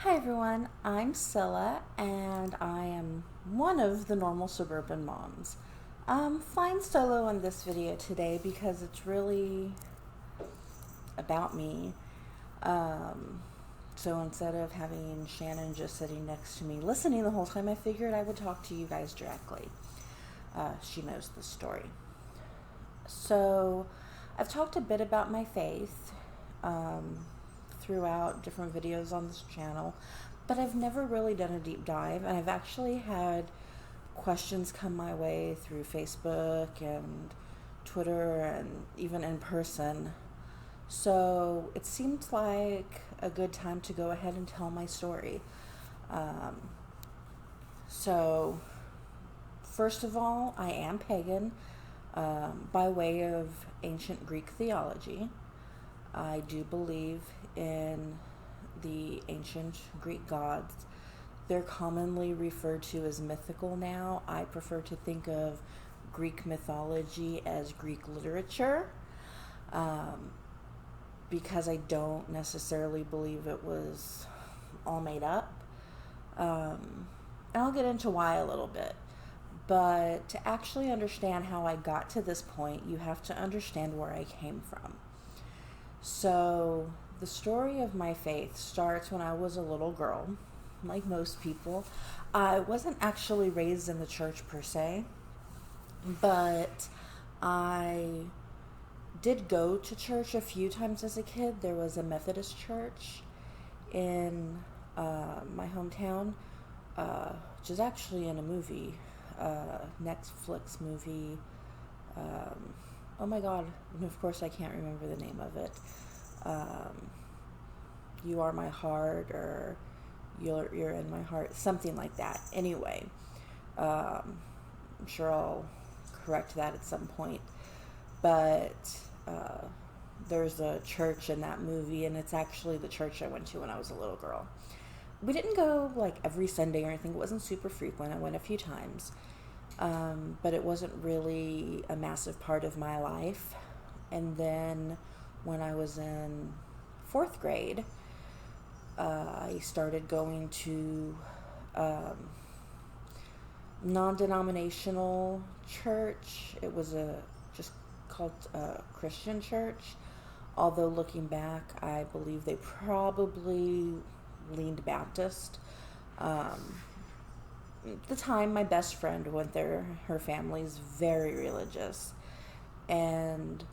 Hi everyone, I'm Cilla and I am one of the normal suburban moms. I'm flying solo in this video today because it's really about me. Um, so instead of having Shannon just sitting next to me listening the whole time, I figured I would talk to you guys directly. She knows the story. So I've talked a bit about my faith. Throughout different videos on this channel, but I've never really done a deep dive, and I've actually had questions come my way through Facebook and Twitter and even in person. So it seemed like a good time to go ahead and tell my story. Um, so, first of all, I am pagan by way of ancient Greek theology. I do believe in the ancient Greek gods. They're commonly referred to as mythical now. I prefer to think of Greek mythology as Greek literature um, because I don't necessarily believe it was all made up. And I'll get into why a little bit. But to actually understand how I got to this point, you have to understand where I came from. So, the story of my faith starts when I was a little girl, like most people. I wasn't actually raised in the church per se, but I did go to church a few times as a kid. There was a Methodist church in my hometown, which is actually in a movie, Netflix movie. Oh my god, and of course I can't remember the name of it. You Are My Heart, or you're in My Heart, something like that. Anyway, I'm sure I'll correct that at some point. But there's a church in that movie, and it's actually the church I went to when I was a little girl. We didn't go like every Sunday or anything. It wasn't super frequent. I went a few times. But it wasn't really a massive part of my life. And then when I was in fourth grade, I started going to non-denominational church. It was just called a Christian church. Although looking back, I believe they probably leaned Baptist. At the time, my best friend went there. Her family's very religious. And,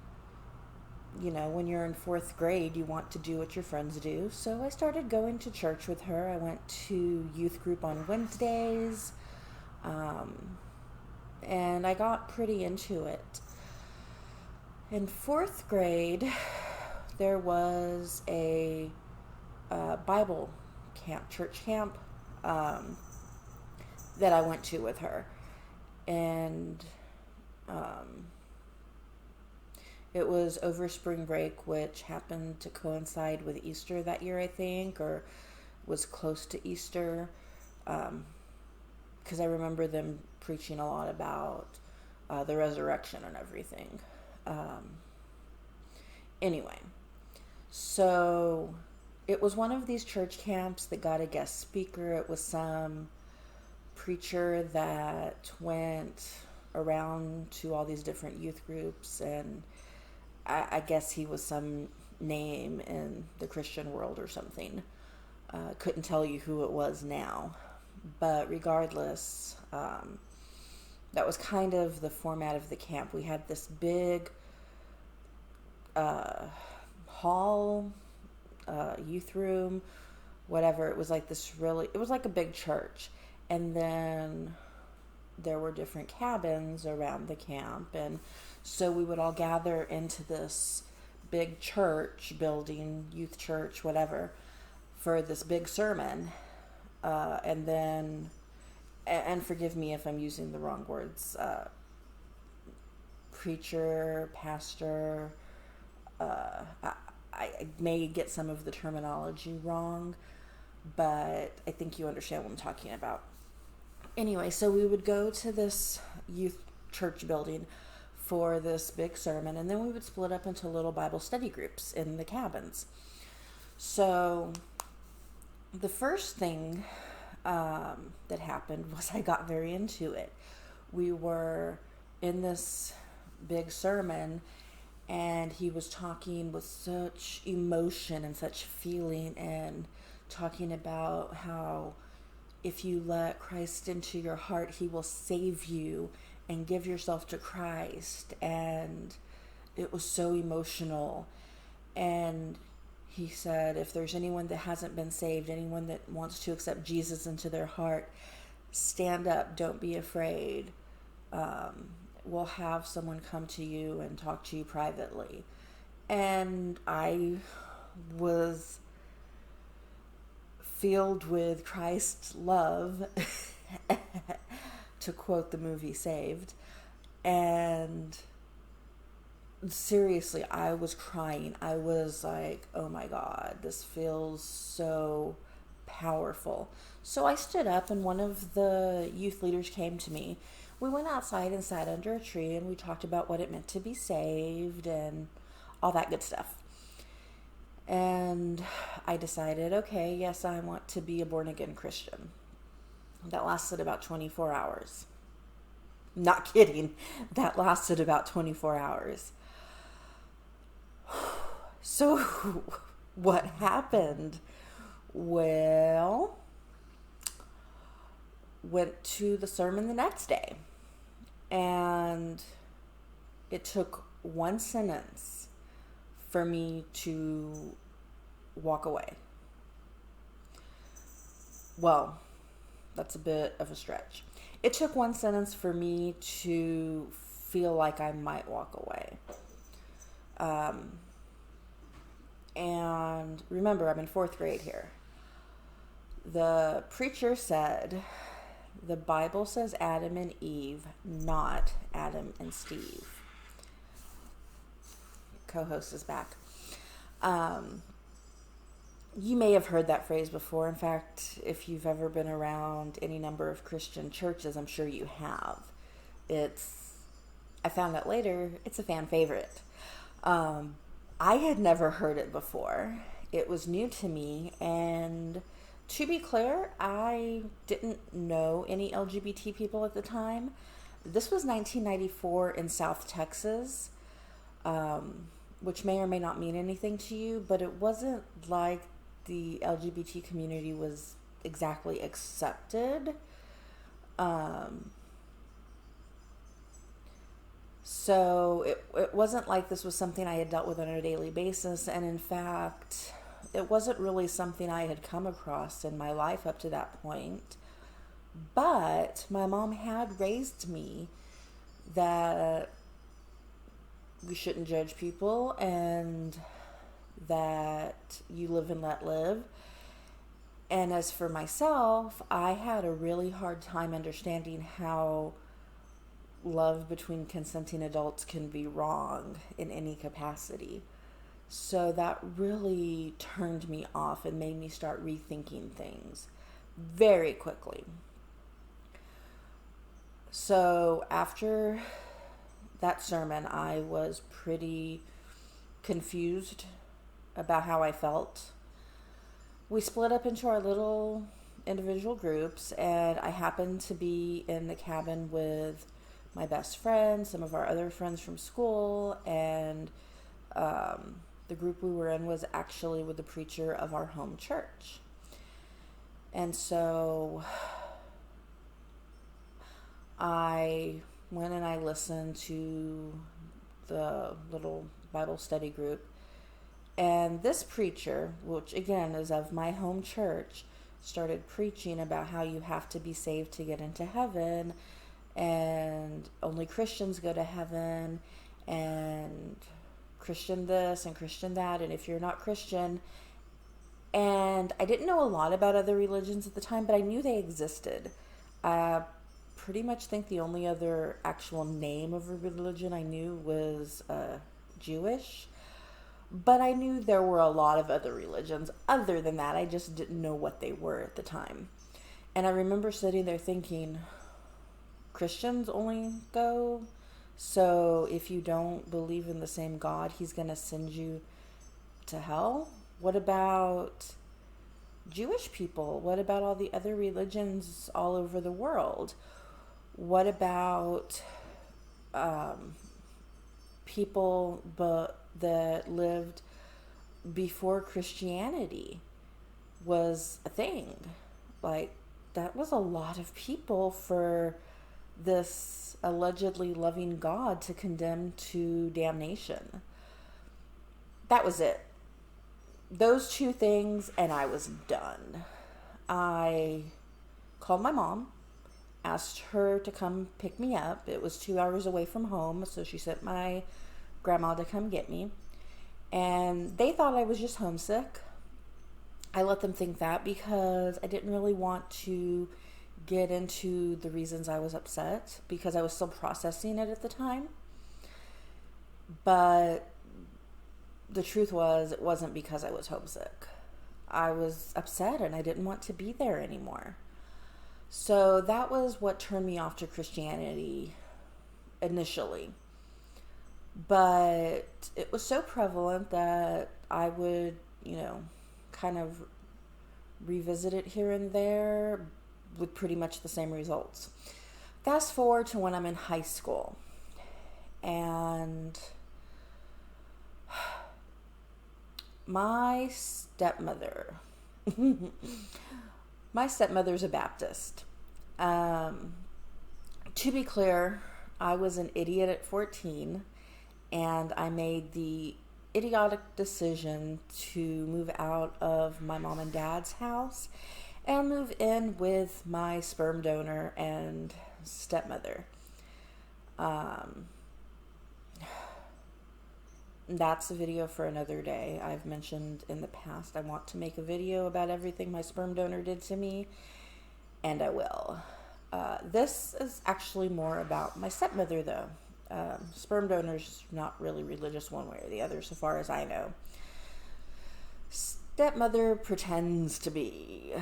when you're in fourth grade, you want to do what your friends do. So I started going to church with her. I went to youth group on Wednesdays. And I got pretty into it. In fourth grade, there was a Bible camp, church camp, that I went to with her. And it was over spring break, which happened to coincide with Easter that year, I think, or was close to Easter. Because I remember them preaching a lot about the resurrection and everything. Anyway, so it was one of these church camps that got a guest speaker. It was some preacher that went around to all these different youth groups, and I guess he was some name in the Christian world or something. Couldn't tell you who it was now. But regardless, that was kind of the format of the camp. We had this big hall, youth room, whatever. It was like it was like a big church. And then there were different cabins around the camp. And so we would all gather into this big church building, youth church, whatever, for this big sermon. And forgive me if I'm using the wrong words, preacher, pastor, I may get some of the terminology wrong, but I think you understand what I'm talking about. Anyway, so we would go to this youth church building for this big sermon, and then we would split up into little Bible study groups in the cabins. So The first thing that happened was I got very into it. We were in this big sermon, and he was talking with such emotion and such feeling, and talking about how if you let Christ into your heart, he will save you, and give yourself to Christ. And it was so emotional. And he said, if there's anyone that hasn't been saved, anyone that wants to accept Jesus into their heart, stand up, don't be afraid. We'll have someone come to you and talk to you privately. And I was filled with Christ's love, to quote the movie Saved. And seriously, I was crying. I was like, oh my God, this feels so powerful. So I stood up, and one of the youth leaders came to me. We went outside and sat under a tree, and we talked about what it meant to be saved and all that good stuff. And I decided, okay, yes, I want to be a born-again Christian. That lasted about 24 hours. Not kidding. That lasted about 24 hours. So, what happened? Well, went to the sermon the next day. And it took one sentence for me to walk away. Well, that's a bit of a stretch. It took one sentence for me to feel like I might walk away. And remember, I'm in 4th grade here. The preacher said, the Bible says Adam and Eve, not Adam and Steve. Co-host is back. You may have heard that phrase before. In fact, if you've ever been around any number of Christian churches, I'm sure you have. I found out later, it's a fan favorite. I had never heard it before. It was new to me, and to be clear, I didn't know any LGBT people at the time. This was 1994 in South Texas, which may or may not mean anything to you, but it wasn't like the LGBT community was exactly accepted. So it wasn't like this was something I had dealt with on a daily basis. And in fact, it wasn't really something I had come across in my life up to that point. But my mom had raised me that we shouldn't judge people, and that you live and let live. And as for myself, I had a really hard time understanding how love between consenting adults can be wrong in any capacity. So that really turned me off and made me start rethinking things very quickly. So after that sermon, I was pretty confused about how I felt. We split up into our little individual groups, and I happened to be in the cabin with my best friend, some of our other friends from school, and the group we were in was actually with the preacher of our home church. And so I went and I listened to the little Bible study group. And this preacher, which again is of my home church, started preaching about how you have to be saved to get into heaven, and only Christians go to heaven, and Christian this and Christian that, and if you're not Christian. And I didn't know a lot about other religions at the time, but I knew they existed. I pretty much think the only other actual name of a religion I knew was Jewish. But I knew there were a lot of other religions. Other than that, I just didn't know what they were at the time. And I remember sitting there thinking, Christians only go? So if you don't believe in the same God, he's going to send you to hell? What about Jewish people? What about all the other religions all over the world? What about people that lived before Christianity was a thing? Like, that was a lot of people for this allegedly loving God to condemn to damnation. That was it. Those two things, and I was done. I called my mom, asked her to come pick me up. It was 2 hours away from home, so she sent my grandma to come get me. And they thought I was just homesick. I let them think that because I didn't really want to get into the reasons I was upset because I was still processing it at the time. But the truth was, it wasn't because I was homesick. I was upset and I didn't want to be there anymore. So that was what turned me off to Christianity initially. But it was so prevalent that I would, kind of revisit it here and there with pretty much the same results. Fast forward to when I'm in high school. And my stepmother's a Baptist. To be clear, I was an idiot at 14, and I made the idiotic decision to move out of my mom and dad's house and move in with my sperm donor and stepmother. That's a video for another day. I've mentioned in the past I want to make a video about everything my sperm donor did to me, and I will. This is actually more about my stepmother, though. Sperm donor's not really religious one way or the other, so far as I know. Stepmother pretends to be.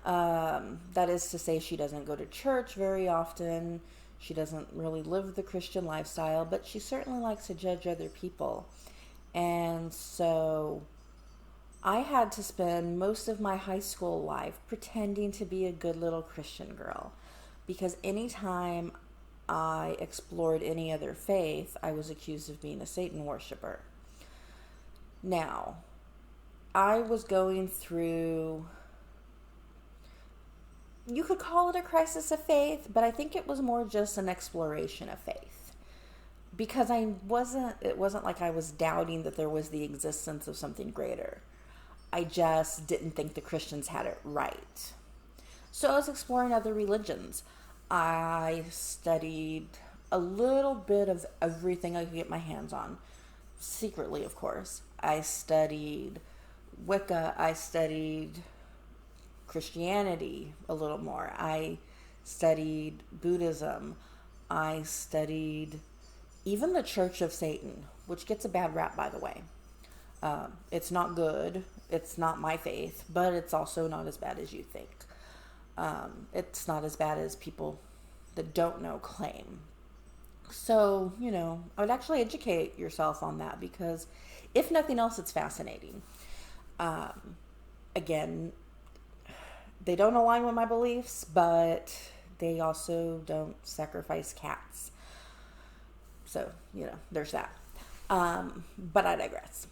That is to say, she doesn't go to church very often. She doesn't really live the Christian lifestyle, but she certainly likes to judge other people. And so I had to spend most of my high school life pretending to be a good little Christian girl, because anytime I explored any other faith, I was accused of being a Satan worshiper. Now, I was going through, you could call it a crisis of faith, but I think it was more just an exploration of faith. Because it wasn't like I was doubting that there was the existence of something greater. I just didn't think the Christians had it right. So I was exploring other religions. I studied a little bit of everything I could get my hands on. Secretly, of course. I studied Wicca. I studied Christianity a little more. I studied Buddhism. I studied even the Church of Satan, which gets a bad rap, by the way. It's not good. It's not my faith, but it's also not as bad as you think. It's not as bad as people that don't know claim. So, I would actually educate yourself on that because if nothing else, it's fascinating. Again, they don't align with my beliefs, but they also don't sacrifice cats. So, there's that. But I digress.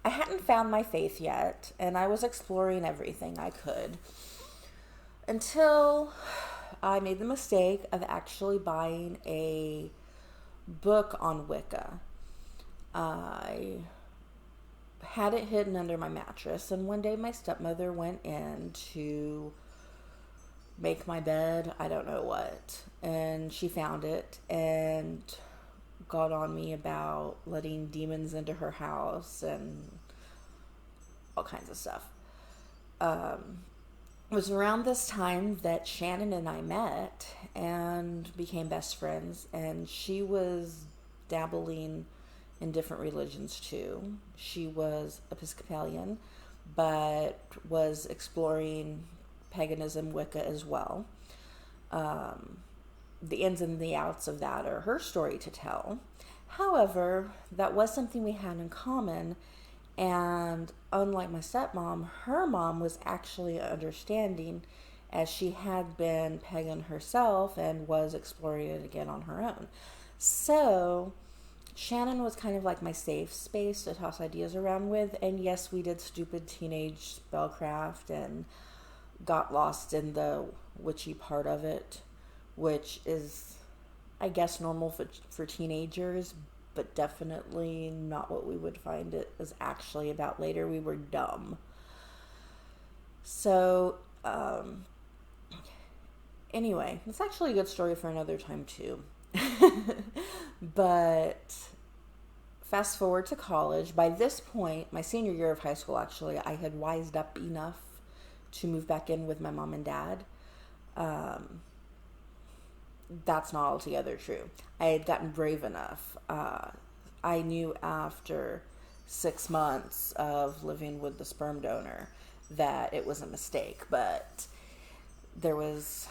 I hadn't found my faith yet, and I was exploring everything I could until I made the mistake of actually buying a book on Wicca. I had it hidden under my mattress, and one day my stepmother went in to make my bed, I don't know what, and she found it and got on me about letting demons into her house and all kinds of stuff. It was around this time that Shannon and I met and became best friends, and she was dabbling in different religions too. She was Episcopalian, but was exploring paganism, Wicca as well. The ins and the outs of that are her story to tell. However, that was something we had in common, And unlike my stepmom, her mom was actually understanding, as she had been pagan herself and was exploring it again on her own. So Shannon was kind of like my safe space to toss ideas around with. And yes, we did stupid teenage spellcraft and got lost in the witchy part of it, which is, I guess, normal for teenagers, but definitely not what we would find it is actually about later. We were dumb. So, anyway, it's actually a good story for another time too. But fast forward to college. By this point, my senior year of high school, actually, I had wised up enough to move back in with my mom and dad. That's not altogether true. I had gotten brave enough. I knew after 6 months of living with the sperm donor that it was a mistake, but there was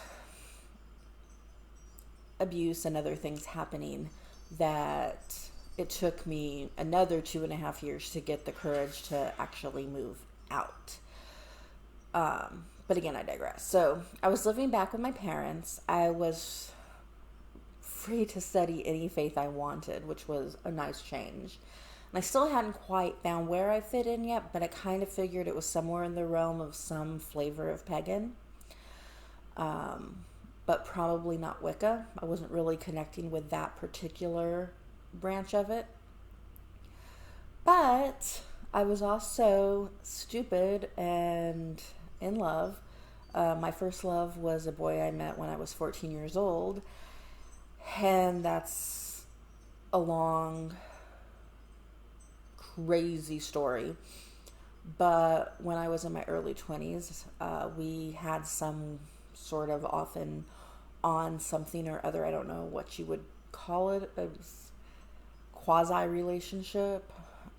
abuse and other things happening that it took me another 2.5 years to get the courage to actually move out. But again, I digress. So I was living back with my parents. I was free to study any faith I wanted, which was a nice change. And I still hadn't quite found where I fit in yet, but I kind of figured it was somewhere in the realm of some flavor of pagan. But probably not Wicca. I wasn't really connecting with that particular branch of it. But I was also stupid and in love. My first love was a boy I met when I was 14 years old. And that's a long, crazy story. But when I was in my early 20s, we had some sort of off and on something or other. I don't know what you would call it. It was quasi-relationship.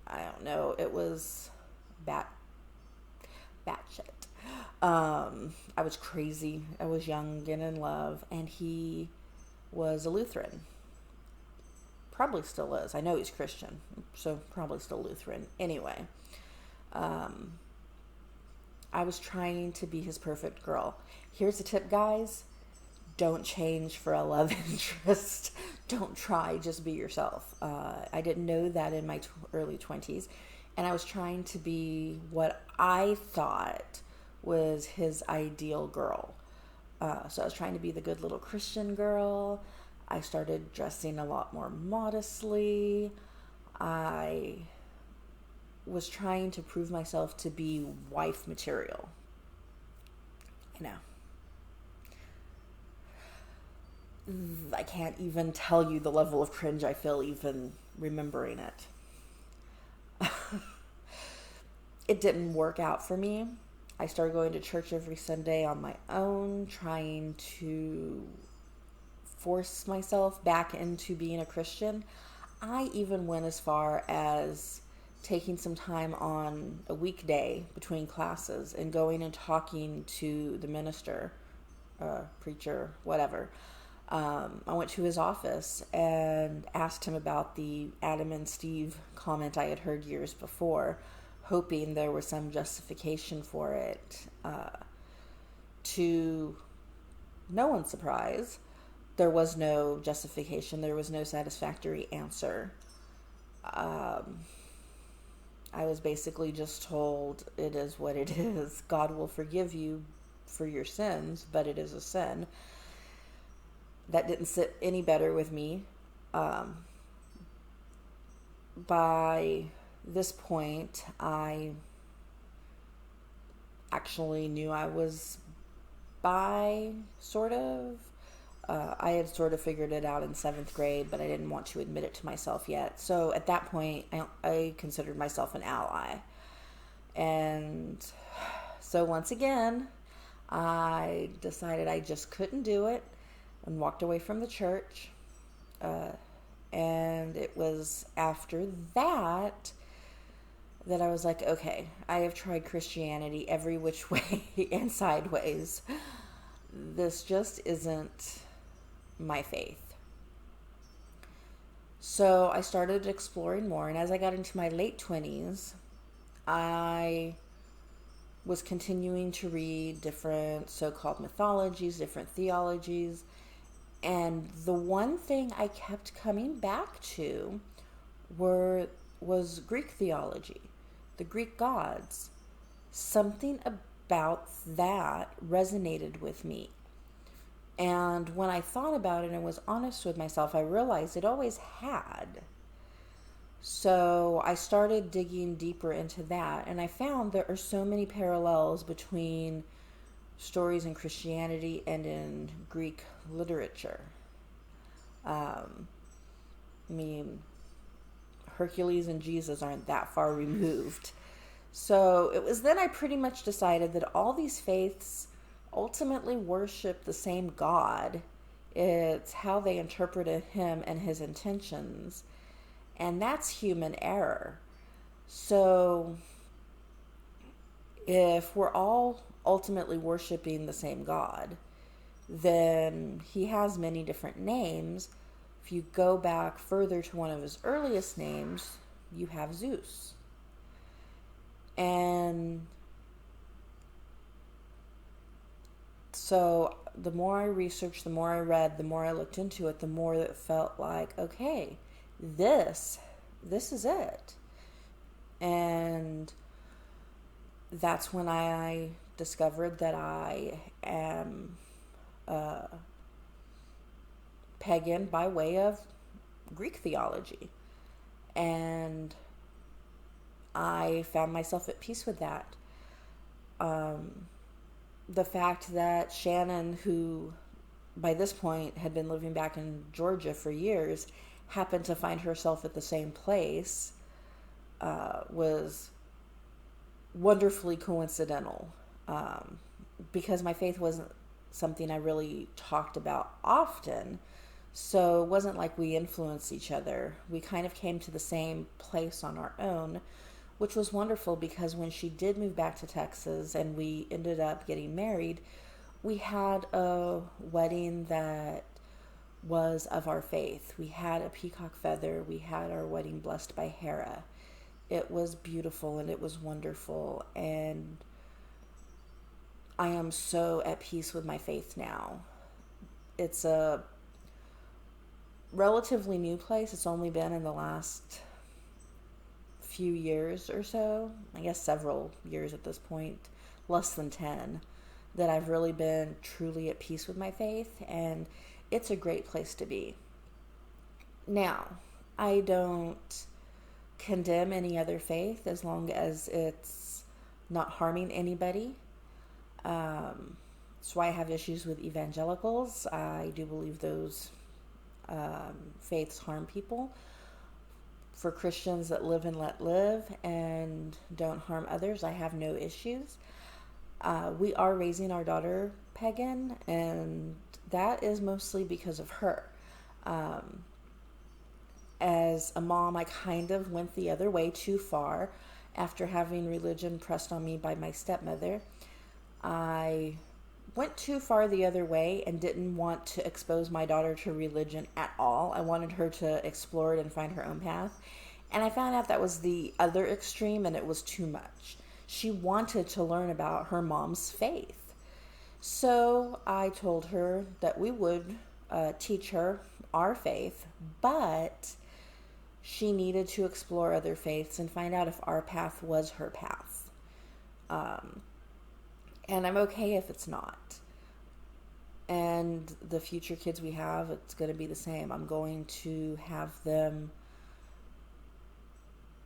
I don't know. It was batshit. I was crazy. I was young and in love, and he was a Lutheran. Probably still is. I know he's Christian, so probably still Lutheran. Anyway, I was trying to be his perfect girl. Here's a tip, guys. Don't change for a love interest. Don't try. Just be yourself. I didn't know that in my early 20s, and I was trying to be what I thought was his ideal girl. So I was trying to be the good little Christian girl. I started dressing a lot more modestly. I was trying to prove myself to be wife material. You know. I can't even tell you the level of cringe I feel even remembering it. It didn't work out for me. I started going to church every Sunday on my own, trying to force myself back into being a Christian. I even went as far as taking some time on a weekday between classes and going and talking to the minister, preacher, whatever. I went to his office and asked him about the Adam and Steve comment I had heard years before, hoping there was some justification for it. To no one's surprise, there was no justification. There was no satisfactory answer. I was basically just told, it is what it is. God will forgive you for your sins, but it is a sin. That didn't sit any better with me. By this point, I actually knew I was bi, sort of. I had sort of figured it out in 7th grade, but I didn't want to admit it to myself yet. So at that point, I considered myself an ally. And so once again, I decided I just couldn't do it and walked away from the church. And it was after that I was like, okay, I have tried Christianity every which way and sideways. This just isn't my faith. So I started exploring more, and as I got into my late 20s, I was continuing to read different so-called mythologies, different theologies, and the one thing I kept coming back to was Greek theology, the Greek gods. Something about that resonated with me. And when I thought about it and was honest with myself, I realized it always had. So I started digging deeper into that, and I found there are so many parallels between stories in Christianity and in Greek literature. I mean, Hercules and Jesus aren't that far removed. So it was then I pretty much decided that all these faiths ultimately worship the same God. It's how they interpreted him and his intentions. And that's human error. So if we're all ultimately worshiping the same God, then he has many different names. If you go back further to one of his earliest names, you have Zeus. And so the more I researched, the more I read, the more I looked into it, the more it felt like, okay, this is it. And that's when I discovered that I am pagan by way of Greek theology. And I found myself at peace with that. The fact that Shannon, who by this point had been living back in Georgia for years, happened to find herself at the same place was wonderfully coincidental, because my faith wasn't something I really talked about often. So it wasn't like we influenced each other. We kind of came to the same place on our own, which was wonderful because when she did move back to Texas and we ended up getting married, we had a wedding that was of our faith. We had a peacock feather. We had our wedding blessed by Hera. It was beautiful and it was wonderful. And I am so at peace with my faith now. It's a relatively new place. It's only been in the last few years or so, I guess several years at this point, less than 10, that I've really been truly at peace with my faith, and it's a great place to be. Now, I don't condemn any other faith as long as it's not harming anybody. That's why I have issues with evangelicals. I do believe those faiths harm people. For Christians that live and let live and don't harm others, I have no issues. We are raising our daughter pagan, and that is mostly because of her. As a mom, I kind of went the other way too far after having religion pressed on me by my stepmother. I went too far the other way and didn't want to expose my daughter to religion at all. I wanted her to explore it and find her own path. And I found out that was the other extreme, and it was too much. She wanted to learn about her mom's faith. So I told her that we would teach her our faith, but she needed to explore other faiths and find out if our path was her path. And I'm okay if it's not. And the future kids we have, it's going to be the same. I'm going to have them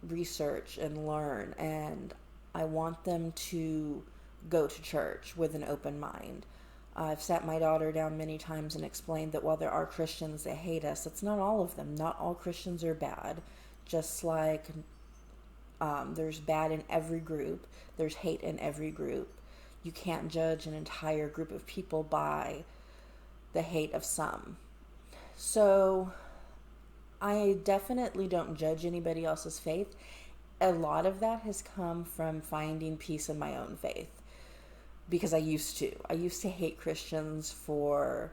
research and learn, and I want them to go to church with an open mind. I've sat my daughter down many times and explained that while there are Christians that hate us, it's not all of them. Not all Christians are bad. Just like there's bad in every group, there's hate in every group. You can't judge an entire group of people by the hate of some. So I definitely don't judge anybody else's faith. A lot of that has come from finding peace in my own faith, because I used to hate Christians for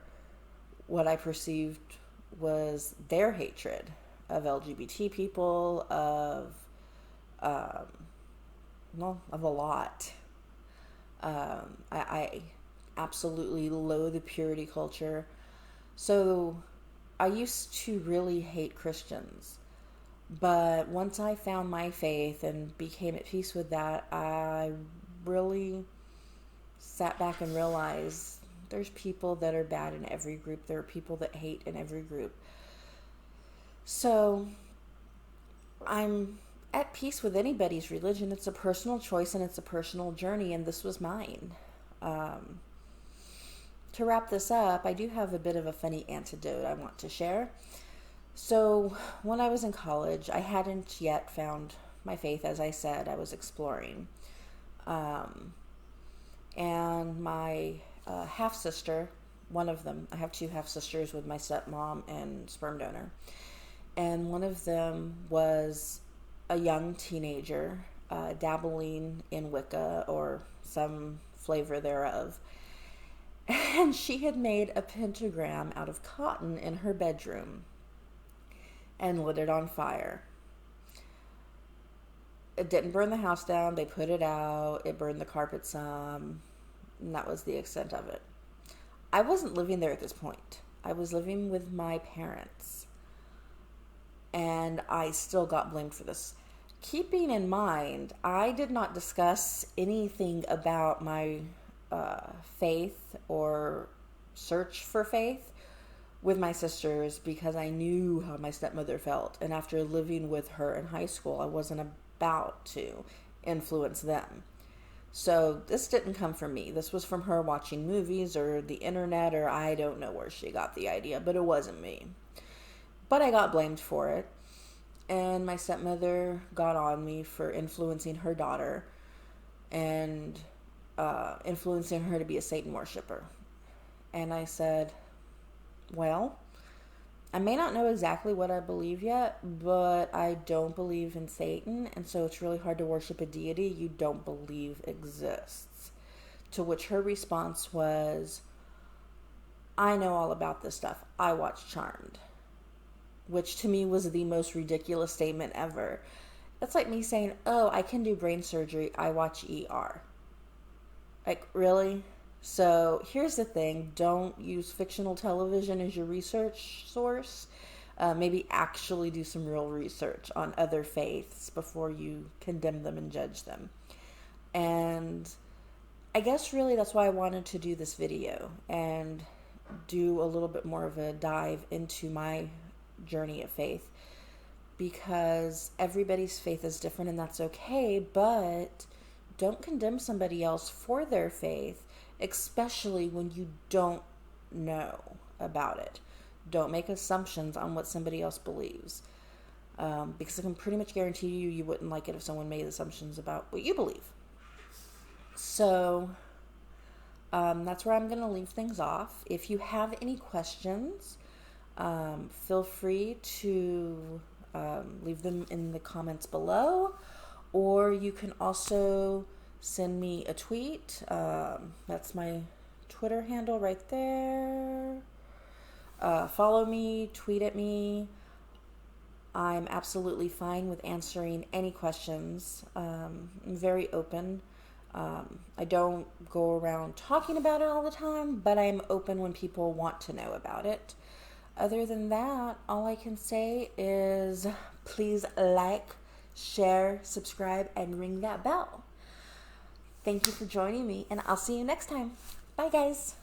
what I perceived was their hatred of LGBT people, of of a lot. I absolutely loathe the purity culture. So I used to really hate Christians. But once I found my faith and became at peace with that, I really sat back and realized there's people that are bad in every group. There are people that hate in every group. So I'm at peace with anybody's religion. It's a personal choice and it's a personal journey, and this was mine. To wrap this up, I do have a bit of a funny anecdote I want to share. So when I was in college, I hadn't yet found my faith. As I said, I was exploring. And my half-sister, one of them, I have two half-sisters with my stepmom and sperm donor. And one of them was a young teenager dabbling in Wicca or some flavor thereof. And she had made a pentagram out of cotton in her bedroom and lit it on fire. It didn't burn the house down. They put it out. It burned the carpet some. And that was the extent of it. I wasn't living there at this point. I was living with my parents. And I still got blamed for this. Keeping in mind, I did not discuss anything about my faith or search for faith with my sisters because I knew how my stepmother felt. And after living with her in high school, I wasn't about to influence them. So this didn't come from me. This was from her watching movies or the internet, or I don't know where she got the idea, but it wasn't me. But I got blamed for it. And my stepmother got on me for influencing her daughter and influencing her to be a Satan worshiper. And I said, well, I may not know exactly what I believe yet, but I don't believe in Satan, and so it's really hard to worship a deity you don't believe exists. To which her response was, I know all about this stuff. I watch Charmed. Which to me was the most ridiculous statement ever. That's like me saying, oh, I can do brain surgery. I watch ER. Like, really? So here's the thing. Don't use fictional television as your research source. Maybe actually do some real research on other faiths before you condemn them and judge them. And I guess really that's why I wanted to do this video and do a little bit more of a dive into my journey of faith, because everybody's faith is different and that's okay, but don't condemn somebody else for their faith, especially when you don't know about it. Don't make assumptions on what somebody else believes, because I can pretty much guarantee you wouldn't like it if someone made assumptions about what you believe. So that's where I'm going to leave things off. If you have any questions, feel free to leave them in the comments below, or you can also send me a tweet. That's my Twitter handle right there. Follow me, tweet at me. I'm absolutely fine with answering any questions. I'm very open. I don't go around talking about it all the time, but I'm open when people want to know about it. Other than that, all I can say is please like, share, subscribe, and ring that bell. Thank you for joining me, and I'll see you next time. Bye, guys.